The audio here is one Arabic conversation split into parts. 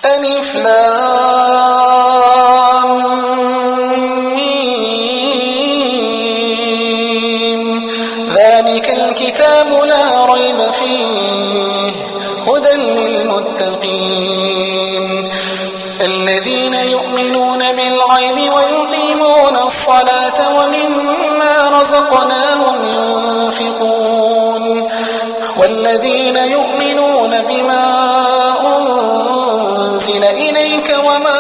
ألف لام ميم. ذلك الكتاب لا ريب فيه هدى للمتقين الذين يؤمنون بالغيب ويقيمون الصلاة ومما رزقناهم ينفقون والذين يؤمنون بما أنزل إليك وما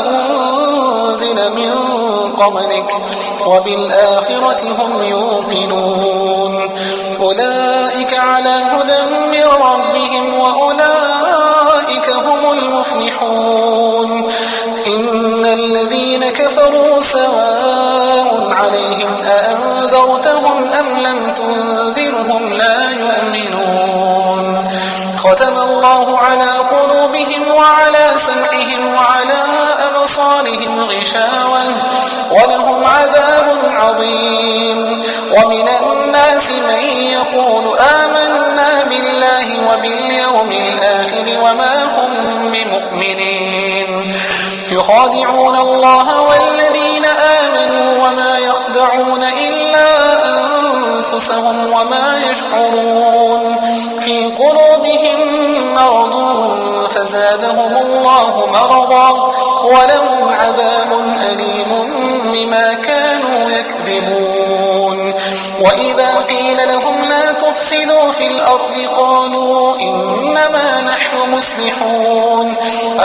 أنزل من قبلك وبالآخرة هم يوقنون أولئك على هدى من ربهم وأولئك هم المفلحون إن الذين كفروا سواء عليهم أأنذرتهم أم لم تنذرهم لا يؤمنون ختم الله على قلوبهم وعلى سمعهم وعلى أبصارهم غشاوة ولهم عذاب عظيم ومن الناس من يقول آمنا بالله وباليوم الآخر وما هم بمؤمنين يخادعون الله والذين آمنوا وما يخدعون إلا أنفسهم وما يشعرون في قلوبهم مرض فزادهم الله مرضا ولهم عذاب أليم بما كانوا يكذبون وإذا قيل لهم لا تفسدوا في الأرض قالوا إنما نحن مصلحون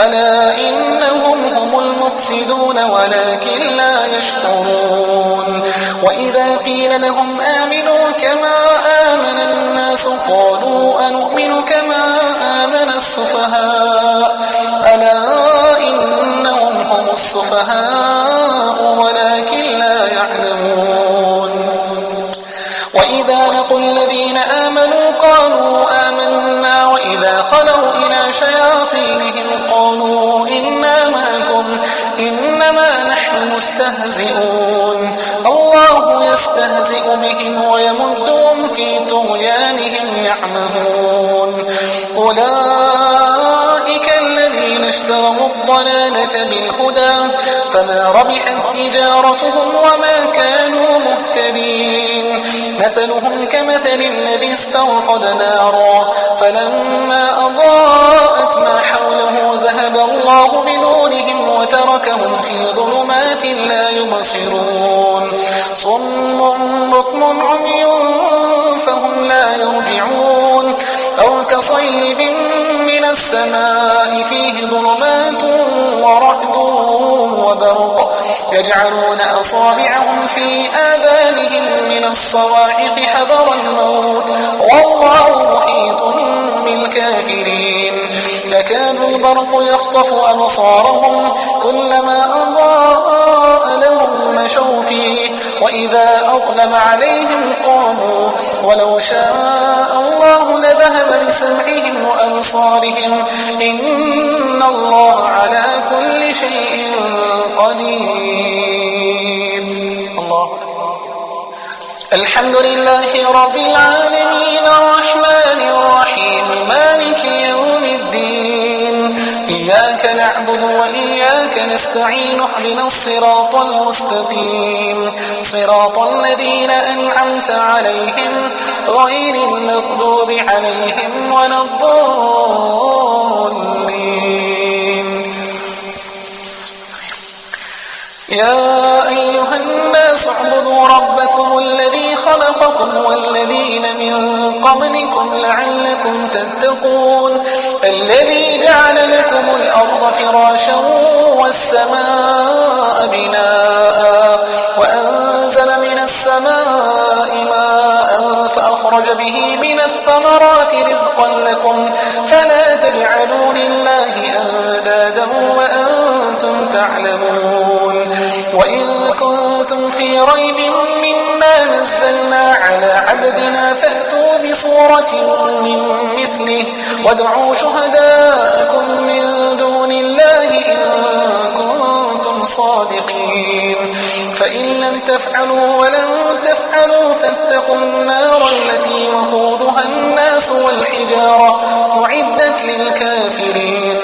ألا إنهم هم المفسدون ولكن لا يشعرون وإذا قيل لهم آمنوا كما آمن الناس قالوا أنؤمن كما آمن السفهاء ألا إنهم هم السفهاء ولكن لا يعلمون وإذا لقوا الذين آمنوا قالوا آمنا وإذا خلوا إلى شياطينهم قالوا إنا معكم إنما نحن مستهزئون الله يستهزئ بهم ويمدهم في طغيانهم يعمهون أولئك الذين اشتروا الضلالة بالهدى فما ربحت تجارتهم وما كانوا مهتدين مثلهم كمثل الذي استوقد نارا فلما أضاءت ما حوله ذهب الله بنورهم وتركهم في ظلمات لا يبصرون صم بكم عمي فهم لا يرجعون أو كصيب من السماء فيه ظلمات ورعد وبرق يجعلون أصابعهم في آذانهم من الصواعق حذر الموت والله محيط بالكافرين يكاد البرق يخطف أبصارهم كلما أضاء لهم مشوا فيه وإذا أظلم عليهم قاموا ولو شاء الله لذهب بسمعهم وأبصارهم إن الله على كل شيء قدير الله الحمد لله رب العالمين الرحمن الرحيم مالك يوم الدين إياك نعبد وإياك نستعين اهدنا الصراط المستقيم صراط الذين أنعمت عليهم غير المغضوب عليهم ولا الضالين يا أيها الناس اعبدوا ربكم الذي خلقكم والذين من قبلكم لعلكم تتقون الذي جعل لكم الأرض فراشا والسماء بناء وأنزل من السماء ماء فأخرج به من الثمرات رزقا لكم فلا تجعلوا لله أندادا وأنتم تعلمون وإن كنتم في ريب مما نزلنا على عبدنا فأتوا بصورة من مثله وادعوا شهداءكم من دون الله إن كنتم صادقين فإن لم تفعلوا ولن تفعلوا فاتقوا النار التي وقودها الناس والحجارة أعدت للكافرين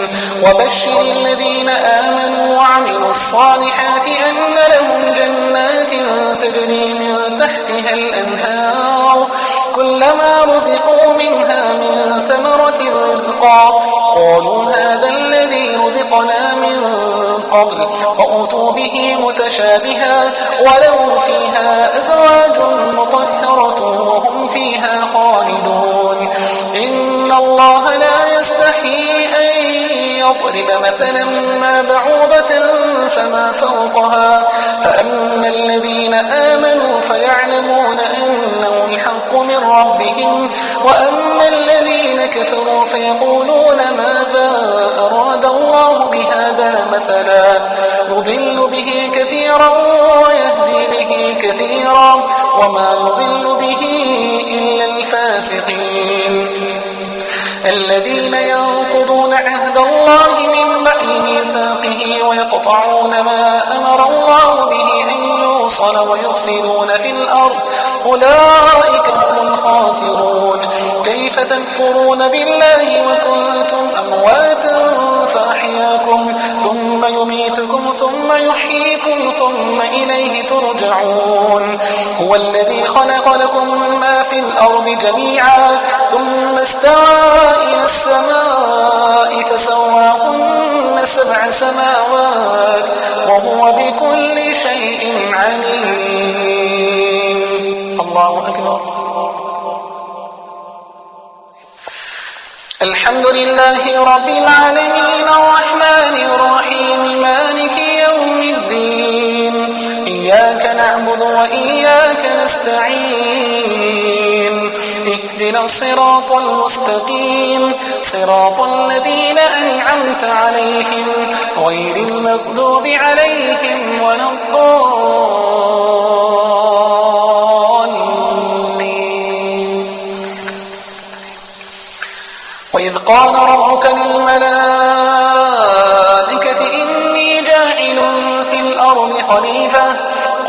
وبشر الذين آمنوا وعملوا الصالحات أن لهم جنات تجري من تحتها الأنهار كلما رزقوا منها من ثمرة رزقا قالوا هذا الذي رزقنا من قبل وأتوا به متشابها ولهم فيها أزواج مطهرة وهم فيها خالدون إن الله لا يستحيي أن يضرب مثلا ما بعوضة فما فوقها فأما الذين آمنوا فيعلمون أنه الحق من ربهم وأما الذين كفروا فيقولون ماذا أراد الله بهذا مثلا يضل به كثيرا ويهدي به كثيرا وما يضل به إلا الفاسقين الذين ينقضون عهد الله من بعد ميثاقه ويقطعون ما أمر الله به أن يوصل ويفسدون في الأرض أولئك هم الخاسرون كيف تكفرون بالله وكنتم أمواتا فأحياكم ثم يميتكم ثم يحييكم ثم إليه ترجعون هو الذي خلق لكم ما في الأرض جميعا ثم استوى إلى السماء فسواهن 7 سماوات وهو بكل شيء عليم الله أكبر الحمد لله رب العالمين الرحمن الرحيم مالك يوم الدين إياك نعبد وإياك نستعين اهدنا الصراط المستقيم صراط الذين أنعمت عليهم غير المغضوب عليهم ولا الضالين وإذ قال ربك للملائكة إني جاعل في الأرض خليفة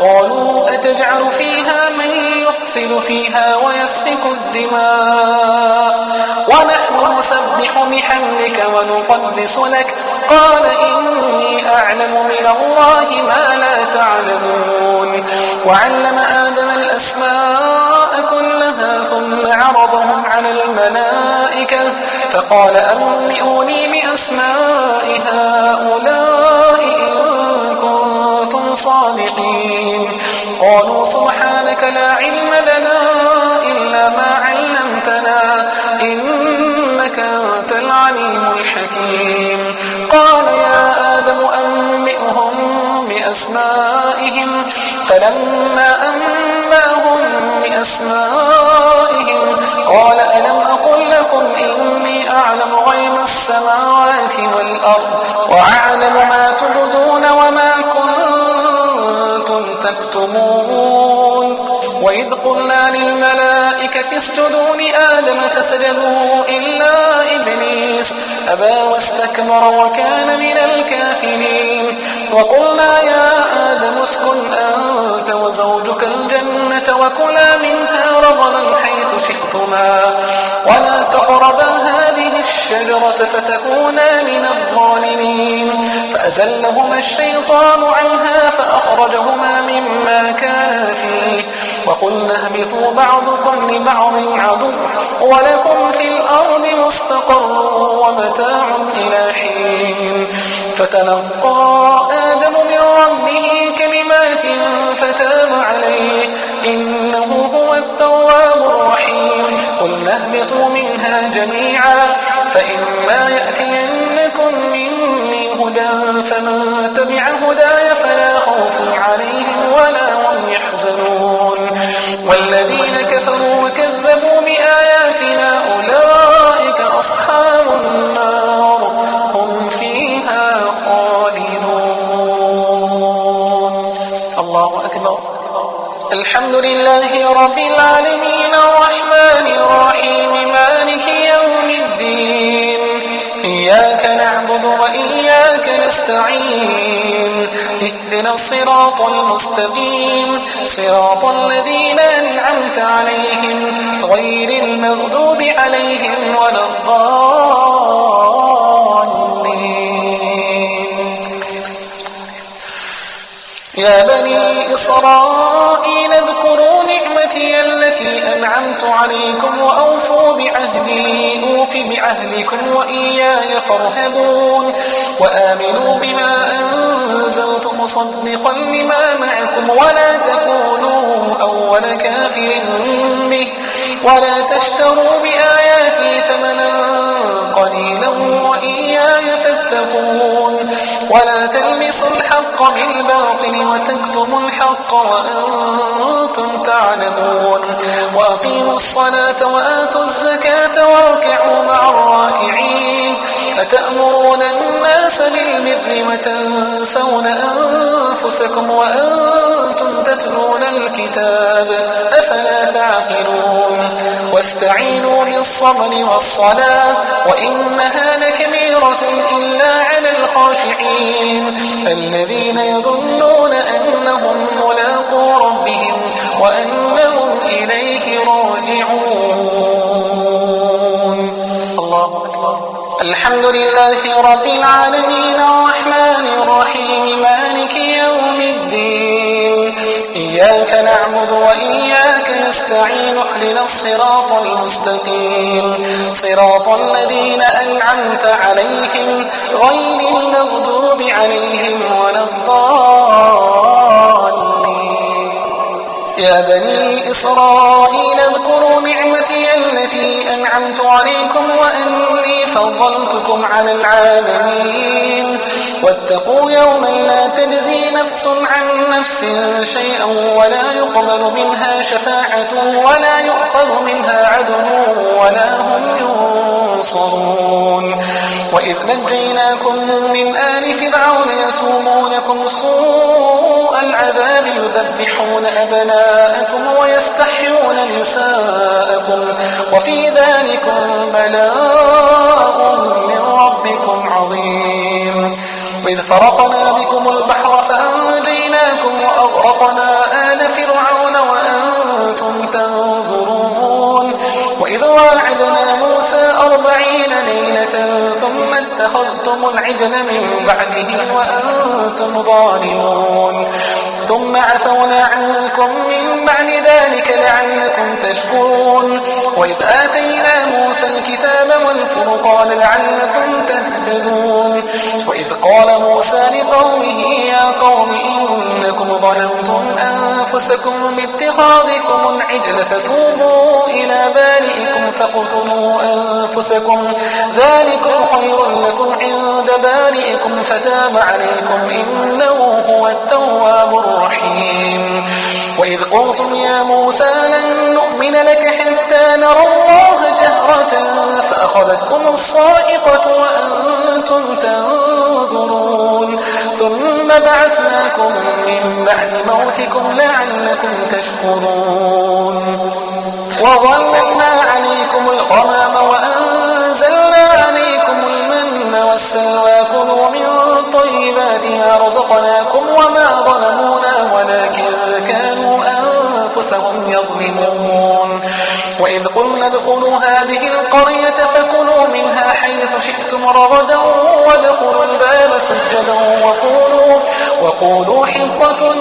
قالوا أتجعل فيها من يفسد فيها ويسفك الدماء ونحن نسبح بحمدك ونقدس لك قال إني أعلم من الله ما لا تعلمون وعلم آدم الأسماء كلها ثم عرضهم على الملائكة فقال أنبئوني بأسماء هؤلاء إن كنتم صادقين قالوا سبحانك لا علم لنا إلا ما علمتنا إنك أنت العليم الحكيم قال يا آدم أنبئهم بأسمائهم فلما أنبأهم بأسمائهم قال ألم أقل لكم إني أعلم غيب السماوات والأرض وأعلم ما تبدون وما كنتم تكتمون وإذ قلنا للملائكة اسجدوا لآدم فسجدوا إلا إبليس أبى واستكبر وكان من الكافرين وقلنا يا آدم اسكن أنت وزوجك الجنة وكلا منها رغدا حيث شئتما ولا تقربا هذه الشجرة فتكونا من الظالمين فأزلهما الشيطان عنها فأخرجهما مما كان فيه وقلنا اهبطوا بعضكم لبعض عدو ولكم في الأرض مستقر ومتاع إلى حين فتلقى آدم من ربه كلمات فتاب عليه إنه هو التواب الرحيم قلنا اهبطوا منها جميعا فإما يأتينكم مني هدى فمن تبع هداي فلا خوف عليهم ولا هم يحزنون والذين كفروا وكذبوا بآياتنا أولئك أصحاب النار هم فيها خالدون الله أكبر الحمد لله رب العالمين الرحمن الرحيم مالك يوم الدين إياك نعبد وإياك نستعين اهدنا الصراط المستقيم صراط الذين أنعمت عليهم غير المغضوب عليهم ولا الضالين يا بني إسرائيل اذكروا نعمتي التي أنعمت عليكم وأوفوا بعهدي أوف بعهدكم وإياي فارهبون وآمنوا بما أنزلت مصدقا لما معكم ولا تكونوا أول كافر به ولا تشتروا بآياتي ثمنا قليلا وإياي فاتقون ولا تلبسوا الحق بالباطل وتكتموا الحق وأنتم تعلمون وأقيموا الصلاة وآتوا الزكاة واركعوا مع الراكعين أتأمرون الناس بالبر وتنسون أنفسكم وأنتم تتلون الكتاب أفلا تعقلون واستعينوا بالصبر والصلاة وإنها لكبيرة إلا على الخاشعين الذين يظنون أنهم ملاقو ربهم وأنهم إليه راجعون. الله أكبر. الحمد لله رب العالمين الرحمن الرحيم مالك يوم الدين إياك نعبد وإياك نستعين اهدنا الصراط المستقيم صراط الذين أنعمت عليهم غير المغضوب عليهم ولا الضالين. يا بني إسرائيل اذكروا نعمتي التي أنعمت عليكم وأني فضلتكم على العالمين واتقوا يوما لا تجزي نفس عن نفس شيئا ولا يقبل منها شفاعة ولا يؤخذ منها عدل ولا هم ينصرون. وإذ نجيناكم من آل فرعون يسومونكم سوء العذاب يذبحون أبناءكم ويستحيون نساءكم وفي ذلكم بلاء من ربكم عظيم. وإذ فرقنا بكم البحر فأنجيناكم وأغرقنا آل فرعون وأنتم تنظرون. وإذ واعدنا موسى 40 ليلة ثم اتخذتم العجل من بعده وأنتم ظالمون ثم عفونا عنكم من بعد ذلك لعلكم تشكرون. وإذ آتينا موسى الكتاب والفرقان لعلكم تهتدون. وإذ قال موسى لقومه يا قوم إنكم ظلمتم أنفسكم باتخاذكم العجل فتوبوا إلى بارئكم فاقتلوا أنفسكم ذلكم خير لكم عند بارئكم فتاب عليكم إنه هو التواب الرحيم. وإذ قلتم يا موسى لن نؤمن لك حتى نرى الله جهرة فأخذتكم الصاعقة وأنتم تنظرون ثم بعثناكم من بعد موتكم لعلكم تشكرون. وظللنا عليكم الغمام وأنزلنا عليكم المن والسلوى كلوا من طيبات ما رزقناكم وما ظلمونا ولكن كانوا أنفسهم يظلمون. وإذ قلنا ادخلوا هذه القرية فكلوا منها حيث شئتم رغدا وادخلوا الباب سجدا وقولوا حطة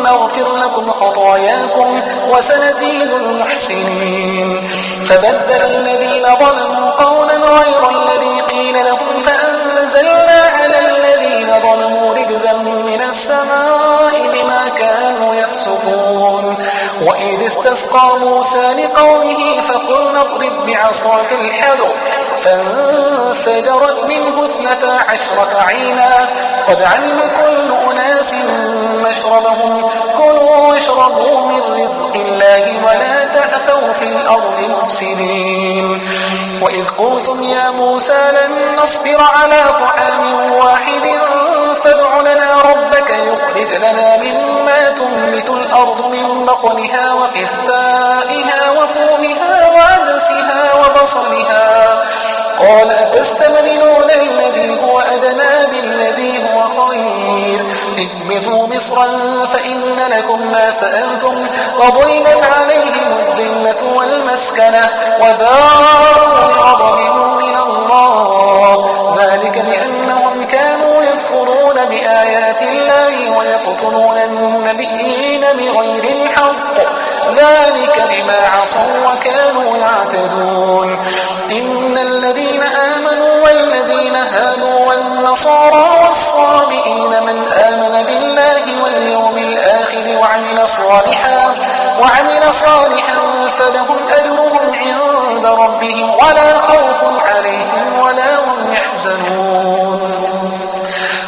نغفر لكم خطاياكم وسنزيد المحسنين. فبدل الذين ظلموا قولا غير الذي قيل لهم فأنزلنا على الذين ظلموا رجزا من السماء بما كانوا يفسقون. وإذ استسقى موسى لقومه فقلنا اضرب بعصاك الحجر فانفجرت منه 12 عينا قد علم كل أناس مشربهم كلوا واشربوا من رزق الله ولا تعثوا في الأرض مفسدين. وإذ قلتم يا موسى لن نصبر على طعام واحد فادع لنا ربك يخرج لنا مما تنبت الأرض من بقلها وقثائها وفومها وعدسها وبصلها قال أتستبدلون الذي هو أدنى بالذي هو خير اهبطوا مصرا فإن لكم ما سألتم وضربت عليهم الذلة والمسكنة وذاقوا غضب من الله ذلك بأنهم كانوا يكفرون بآيات الله يقتلون النبيين بغير الحق ذلك بما عصوا وكانوا يعتدون إن الذين آمنوا والذين هادوا والنصارى والصابئين من آمن بالله واليوم الآخر وعمل صالحا فلهم أجرهم عند ربهم ولا خوف عليهم ولا هم يحزنون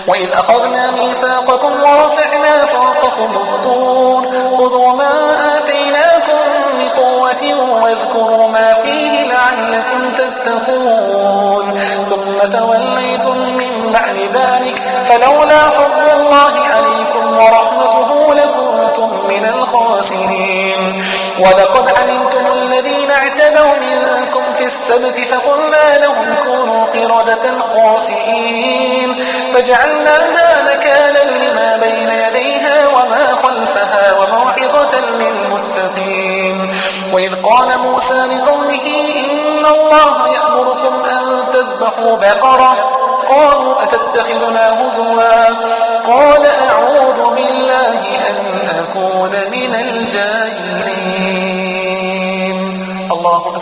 وإذ أخذنا ميثاقكم ورفعنا فوقكم الطور خذوا ما آتيناكم بقوة واذكروا ما فيه لعلكم تتقون ثم توليتم من بعد ذلك فلولا فضل الله عليكم ورحمته لكنتم من الخاسرين ولقد علمتم الذين اعتدوا منكم في السبت فقلنا لهم كونوا قردة خاسئين فجعلناها نكالا لما بين يديها وما خلفها وموعظة للمتقين وإذ قال موسى لقومه إن الله يأمركم أن تذبحوا بقرة قالوا أتتخذنا هزوا قال أعوذ بالله أن أكون من الجاهلين الله